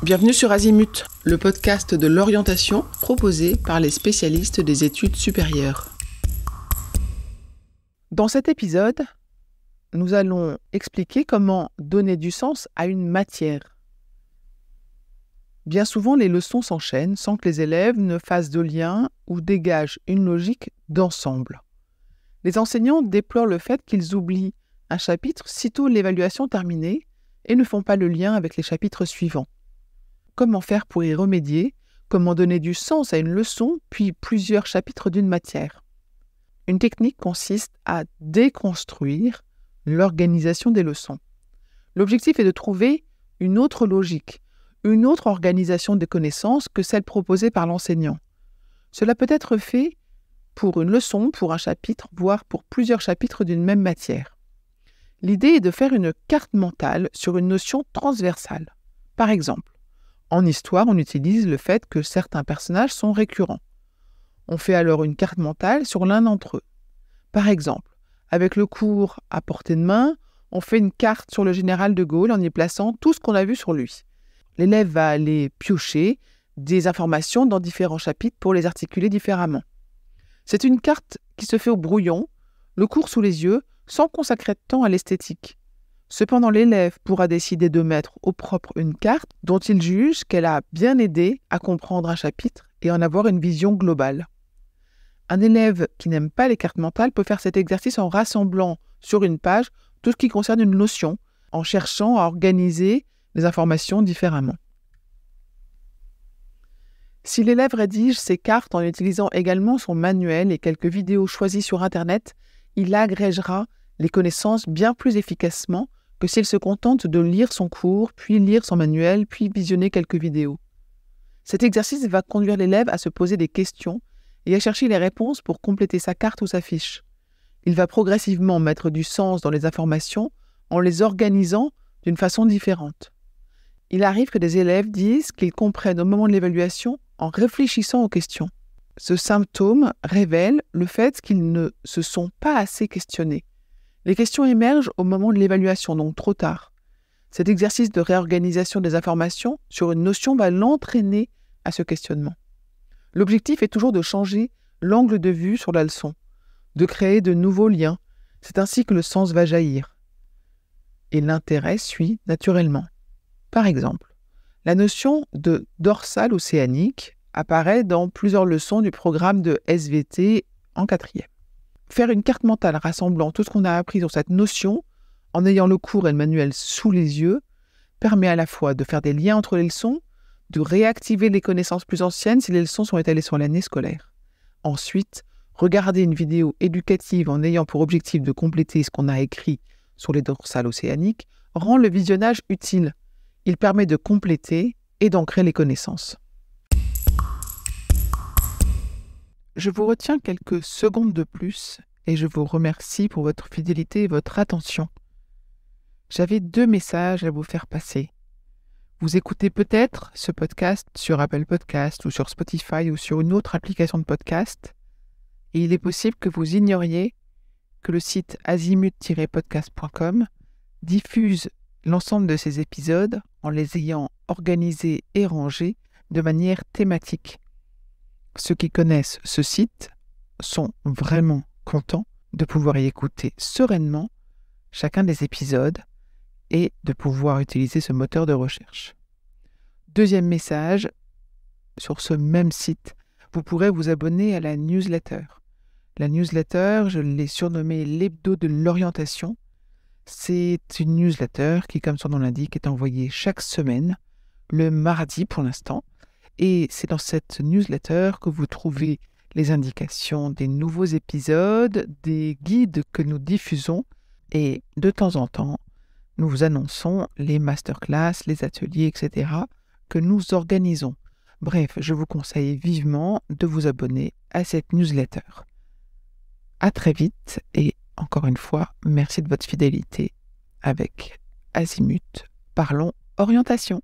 Bienvenue sur Azimut, le podcast de l'orientation proposé par les spécialistes des études supérieures. Dans cet épisode, nous allons expliquer comment donner du sens à une matière. Bien souvent, les leçons s'enchaînent sans que les élèves ne fassent de lien ou dégagent une logique d'ensemble. Les enseignants déplorent le fait qu'ils oublient un chapitre sitôt l'évaluation terminée et ne font pas le lien avec les chapitres suivants. Comment faire pour y remédier? Comment donner du sens à une leçon, puis plusieurs chapitres d'une matière? Une technique consiste à déconstruire l'organisation des leçons. L'objectif est de trouver une autre logique, une autre organisation des connaissances que celle proposée par l'enseignant. Cela peut être fait pour une leçon, pour un chapitre, voire pour plusieurs chapitres d'une même matière. L'idée est de faire une carte mentale sur une notion transversale. Par exemple, en histoire, on utilise le fait que certains personnages sont récurrents. On fait alors une carte mentale sur l'un d'entre eux. Par exemple, avec le cours à portée de main, on fait une carte sur le général de Gaulle en y plaçant tout ce qu'on a vu sur lui. L'élève va aller piocher des informations dans différents chapitres pour les articuler différemment. C'est une carte qui se fait au brouillon, le cours sous les yeux, sans consacrer de temps à l'esthétique. Cependant, l'élève pourra décider de mettre au propre une carte dont il juge qu'elle a bien aidé à comprendre un chapitre et en avoir une vision globale. Un élève qui n'aime pas les cartes mentales peut faire cet exercice en rassemblant sur une page tout ce qui concerne une notion, en cherchant à organiser les informations différemment. Si l'élève rédige ses cartes en utilisant également son manuel et quelques vidéos choisies sur Internet, il agrégera les connaissances bien plus efficacement que s'il se contente de lire son cours, puis lire son manuel, puis visionner quelques vidéos. Cet exercice va conduire l'élève à se poser des questions et à chercher les réponses pour compléter sa carte ou sa fiche. Il va progressivement mettre du sens dans les informations en les organisant d'une façon différente. Il arrive que des élèves disent qu'ils comprennent au moment de l'évaluation en réfléchissant aux questions. Ce symptôme révèle le fait qu'ils ne se sont pas assez questionnés. Les questions émergent au moment de l'évaluation, donc trop tard. Cet exercice de réorganisation des informations sur une notion va l'entraîner à ce questionnement. L'objectif est toujours de changer l'angle de vue sur la leçon, de créer de nouveaux liens. C'est ainsi que le sens va jaillir. Et l'intérêt suit naturellement. Par exemple, la notion de dorsale océanique apparaît dans plusieurs leçons du programme de SVT en 4e. Faire une carte mentale rassemblant tout ce qu'on a appris sur cette notion, en ayant le cours et le manuel sous les yeux, permet à la fois de faire des liens entre les leçons, de réactiver les connaissances plus anciennes si les leçons sont étalées sur l'année scolaire. Ensuite, regarder une vidéo éducative en ayant pour objectif de compléter ce qu'on a écrit sur les dorsales océaniques rend le visionnage utile. Il permet de compléter et d'ancrer les connaissances. Je vous retiens quelques secondes de plus et je vous remercie pour votre fidélité et votre attention. J'avais 2 messages à vous faire passer. Vous écoutez peut-être ce podcast sur Apple Podcast ou sur Spotify ou sur une autre application de podcast et il est possible que vous ignoriez que le site azimut-podcast.com diffuse l'ensemble de ces épisodes en les ayant organisés et rangés de manière thématique. Ceux qui connaissent ce site sont vraiment contents de pouvoir y écouter sereinement chacun des épisodes et de pouvoir utiliser ce moteur de recherche. Deuxième message, sur ce même site, vous pourrez vous abonner à la newsletter. La newsletter, je l'ai surnommée l'hebdo de l'orientation. C'est une newsletter qui, comme son nom l'indique, est envoyée chaque semaine, le mardi pour l'instant. Et c'est dans cette newsletter que vous trouvez les indications des nouveaux épisodes, des guides que nous diffusons et de temps en temps, nous vous annonçons les masterclass, les ateliers, etc. que nous organisons. Bref, je vous conseille vivement de vous abonner à cette newsletter. À très vite et encore une fois, merci de votre fidélité avec Azimut. Parlons orientation.